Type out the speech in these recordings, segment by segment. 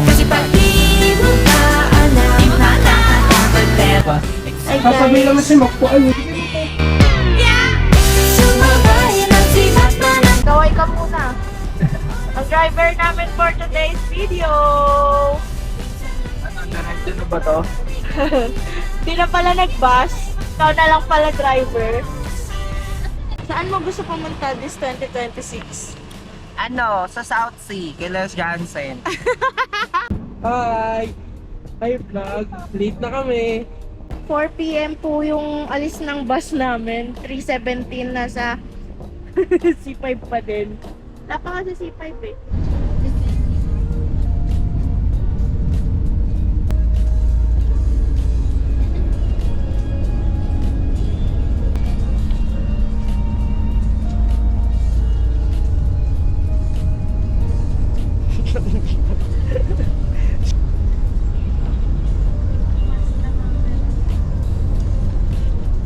Kasi pag di mo pa alam, nakakatakot pero Sasabihin naman si Makpuan. sumabay ng sibat na ng Gaway ka muna. Ang driver namin for today's video. Ano ba to? Di na pala nag-bus. Ikaw na lang pala driver. Saan mo gusto pumunta this 2026? Ano, sa South Sea, kay Les Johnson. Hi! Hi vlog! Late na kami. 4 p.m. po yung alis ng bus namin. 3:17 na sa C5 pa din. Napaka sa C5 eh.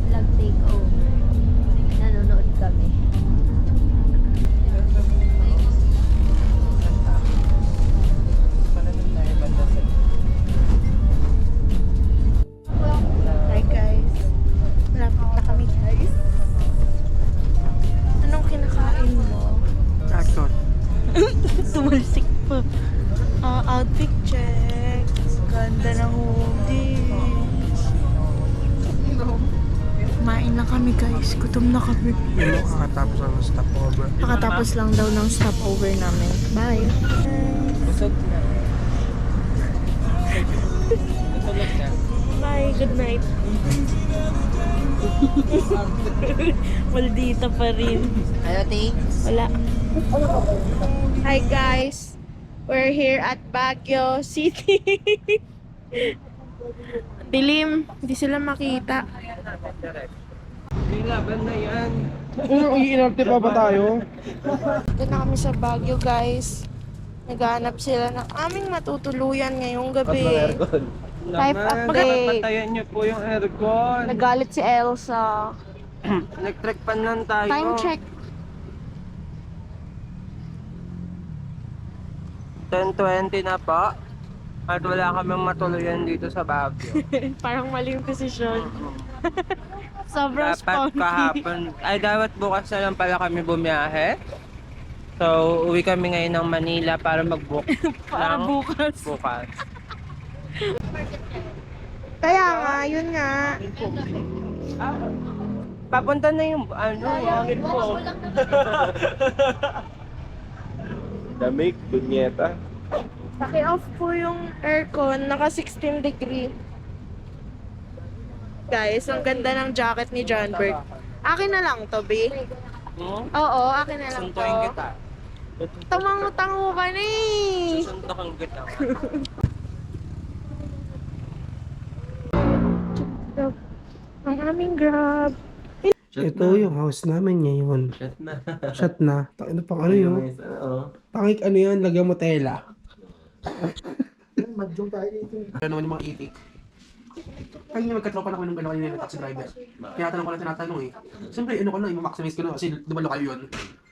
Vlog takeover. Nanonood kami. Hi guys. Malapit na kami guys. Anong kinakain mo? Action. Sumalsik pa. Outfit check. Ganda ng hoodie. Kumain na kami guys. Gutom na kami. Yung kakatapos ang stopover. Nakatapos lang daw ng stopover namin. Bye. Busog na. Natulog na. Bye. Good night. Maldita pa rin. Ano, Ting? Wala. Hi guys. We're here at Baguio City. Dilim. Hindi sila makita. May laban na yan. Iinarte pa ba tayo? Doon na kami sa Baguio guys. Naghahanap sila ng aming matutuluyan ngayong gabi. Type upgrade. Patayan niyo po yung aircon. Nagalit si Elsa. Electric pan lang tayo. Time check. 10:20 na po. At wala kaming matuluyan dito sa Baguio. Parang mali yung decision. Sobrang Dapat spunky. kahapon, ay dapat bukas na lang pala kami bumiyahe. So, uwi kami ngayon ng Manila para mag-book Para ng bukas. bukas. Kaya nga, yun nga. Papunta na yung ano, hangin ko. Damig, dunyeta. Paki-off po yung aircon. Naka 16 degree. Guys, ang ganda ng jacket ni John Berg. Akin na lang to, B. Hmm? Oo, akin na lang to. Suntuin kita. Tamango-tango ka na eh. Susuntokan kita. Ang aming grab. Ito yung house namin ngayon. Shut na. Shut na. Ano pang ano yun? Pangik ano yun? Lagyan mo tela. Mag-jump tayo dito. Ano naman yung mga itik? Ay, magkatropa na kami ng gano'n yung taxi driver. Kaya tanong ko lang tinatanong eh. Siyempre, ano ko na, i-maximize ko na kasi di ba lokal yun.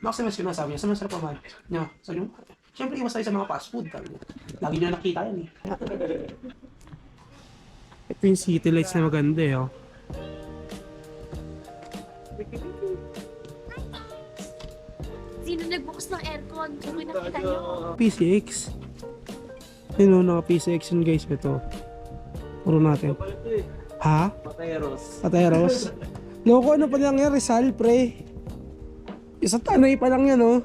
Maximize ko na, sabi niya, masarap naman. Niya, sabi niya, siyempre, iwas tayo sa mga fast food. Sabi niya. Lagi niya nakita yan eh. Ito yung city lights na maganda eh. Oh. Sino nagbukas ng aircon? Kung may nakita niyo. PCX. Yun o, naka PCX yun guys. Ito. Puro natin. Ha? Pateros. Loko, ano pa lang yan? Rizal, pre. Isang tanay pa lang yan, oh.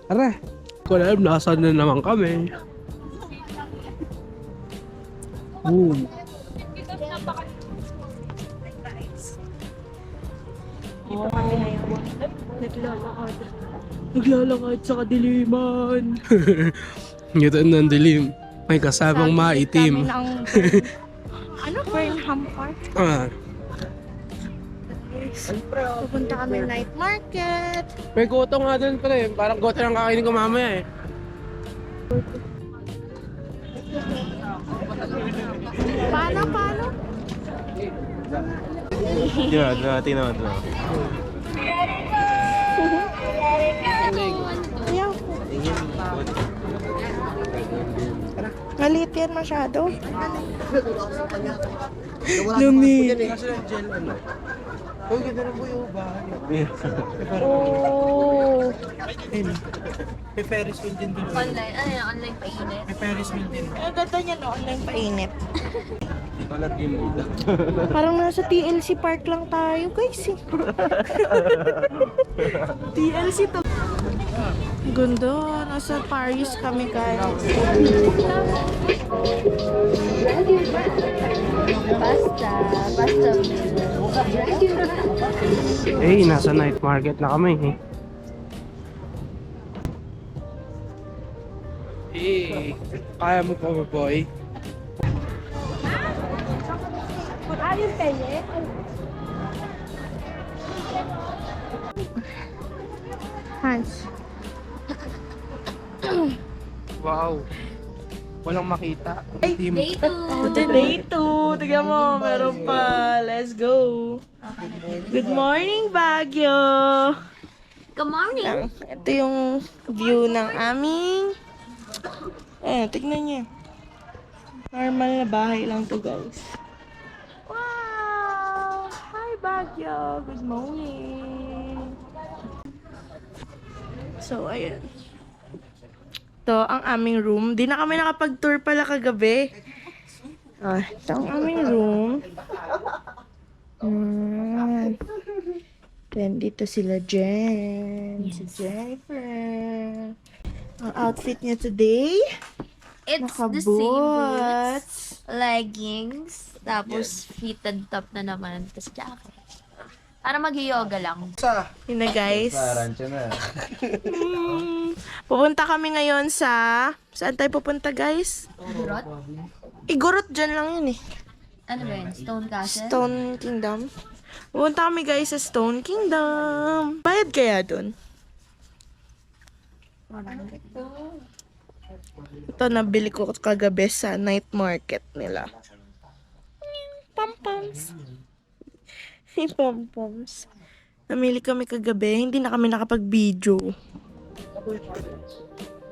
Tara. Kung alam, nasaan na naman kami. Boom. Dito kami ngayon. Naglalakad. Naglalakad sa kadiliman. Ito ng dilim. May kasamang maitim. Kami ng ano? Burnham Park. Ah. Pupunta kami night market. May goto nga dun pre. Parang goto lang kakainin ko mamaya eh. Paano? Tingnan, tingnan mo. Ayaw. Maliit yan masyado. Lumi. Oh, ganda na po yung bahay. Oh. May Ferris wheel din doon. Online. Ano yan? Online painit. May Ferris wheel din. Ang ganda niya no, online painit. Balat yung dito. Parang nasa TLC Park lang tayo, guys. Eh. TLC to. Ganda, nasa Paris kami, guys. Basta Eh, nasa night market na kami eh. Eh, kaya mo pa ba, boy? Hans. Wow. Walang makita. Day 2. Day 2. Tignan mo, meron pa. Let's go. Good morning, Baguio. Good morning. Ito yung view ng aming... tignan niyo. Normal na bahay lang to, guys. Wow! Hi, Baguio. Good morning. So, ayan. Ito ang aming room. Di na kami nakapag-tour pala kagabi. Ito ang aming room. Then, dito sila Jen. Si Jennifer. Ang outfit niya today. It's the same boots, Nakaboots. leggings, tapos fitted top na naman, tapos jacket. Para mag-yoga lang. Yun na, guys. Rancho na. Pupunta kami ngayon sa... Saan tayo pupunta, guys? Gurot? Igorot, dyan lang yun eh. Ano ba yun? Stone Castle? Stone Kingdom. Pupunta kami, guys, sa Stone Kingdom. Bayad kaya dun? Ito, nabili ko kagabi sa night market nila. Pom-poms. Pom-poms. Namili kami kagabi. Hindi na kami nakapag-video.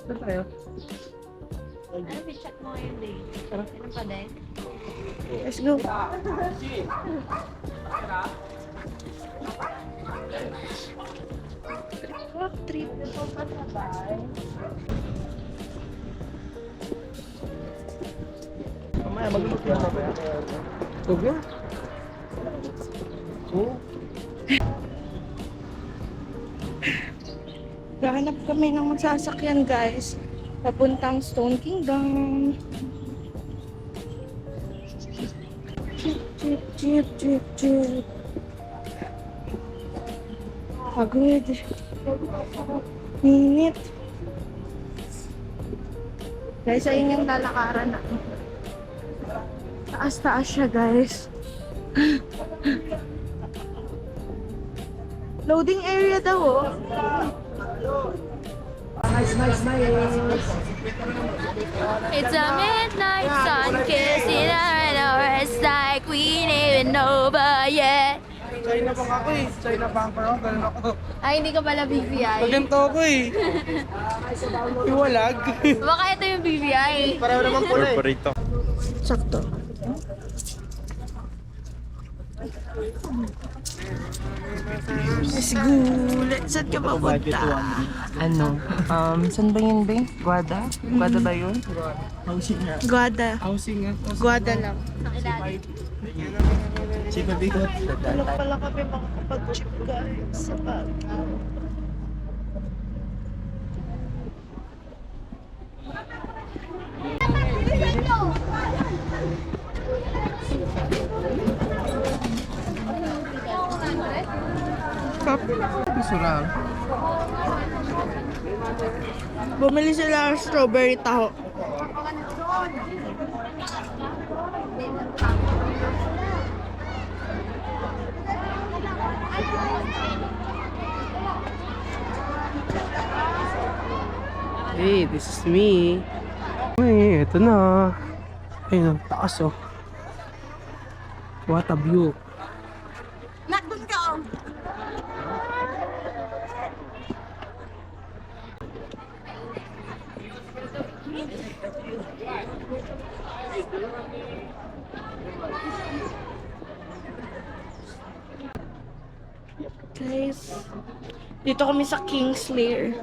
Saan tayo? Ano, check mo yung day. Ano pa din? Let's go. Rock trip. Huwag na. Oh. Gahanap kami ng sasakyan, guys. Papuntang Stone Kingdom. Jeep. Pagod. Minit. Guys, ayun yung lalakaran na. Taas siya, guys. Loading area daw, oh. It's a midnight sun kissing our it's like we ain't even over yet. China pang ako eh. China pang ako. Ganun ako. Ay, hindi ka pala BVI. Ganito ako eh. Iwalag. Baka ito yung BVI. Pareho naman pula eh. Corporate. Sakto. Let's go. Saan ka papunta? Ano? Saan ba yun, be? Guada? Guada ba yun? Guada. Housing nga. Guada lang. Sipa bigot. Wala pala kami makakapag-chip, guys. Sa Baguio. Surang. Bumili sila ng strawberry taho. Hey, this is me. Ay, eto na. Ayun, taas oh. What a view. Nakdun ka, oh. Guys, dito kami sa King's Lair.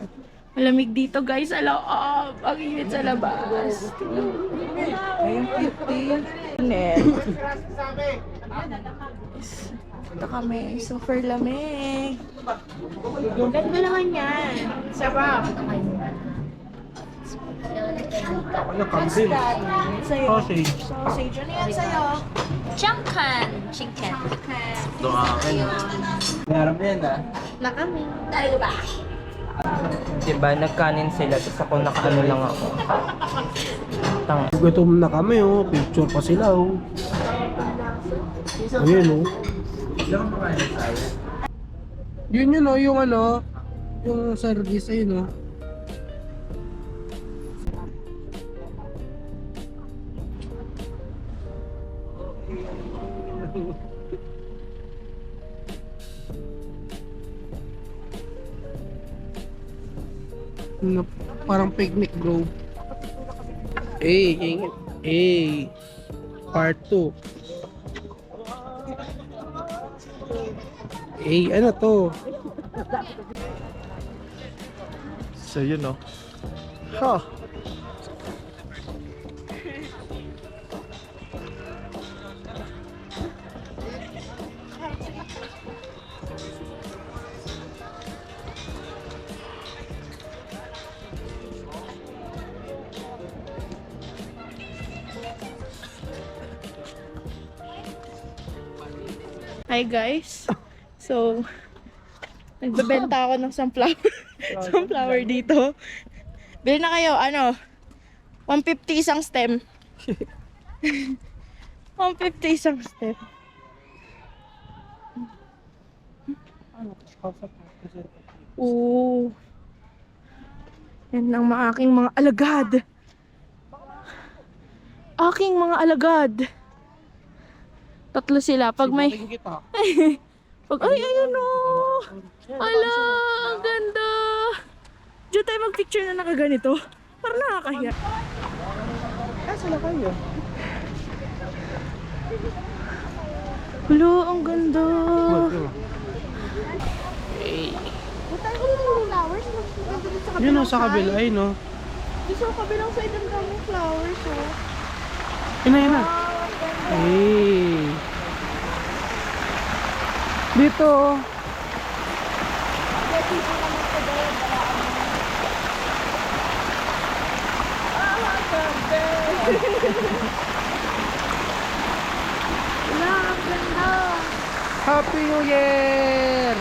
Malamig dito guys sa loob. Ang init sa labas. Ayun, cute. Ito kami. Super lamig. Ganda naman yan. Sarap. Ano, kambing? Sa'yo. Sausage. Sausage. Ano yan sa'yo? Changkan. Chicken. Meron yan ah. Na kami. Diba, nagkanin sila, tapos ako nakaano lang ako. Tang. Gutom na kami oh. Picture pa sila oh. Ayun oh. Yun yun oh, yung ano, yung service ayun oh. Na, parang picnic bro. Part 2. Ano to? So yun no. Ha. Hi guys. So, nagbebenta ako ng sunflower dito. Bili na kayo, ano, 150 isang stem. 150 isang stem. Oo. Yan ang aking mga alagad. Aking mga alagad. Tatlo sila. Pag may... Pag, ay, ayun o! Ala, ang ganda! Diyan tayo mag-picture na nakaganito. Parang nakakahiya. Saan na kayo? Hello, ang ganda! Yun o, sa kabila, ayun o. Sa kabilang side ang daming flowers, oh. Yun na. Dito oh. Wala, ang ganda! Happy New Year!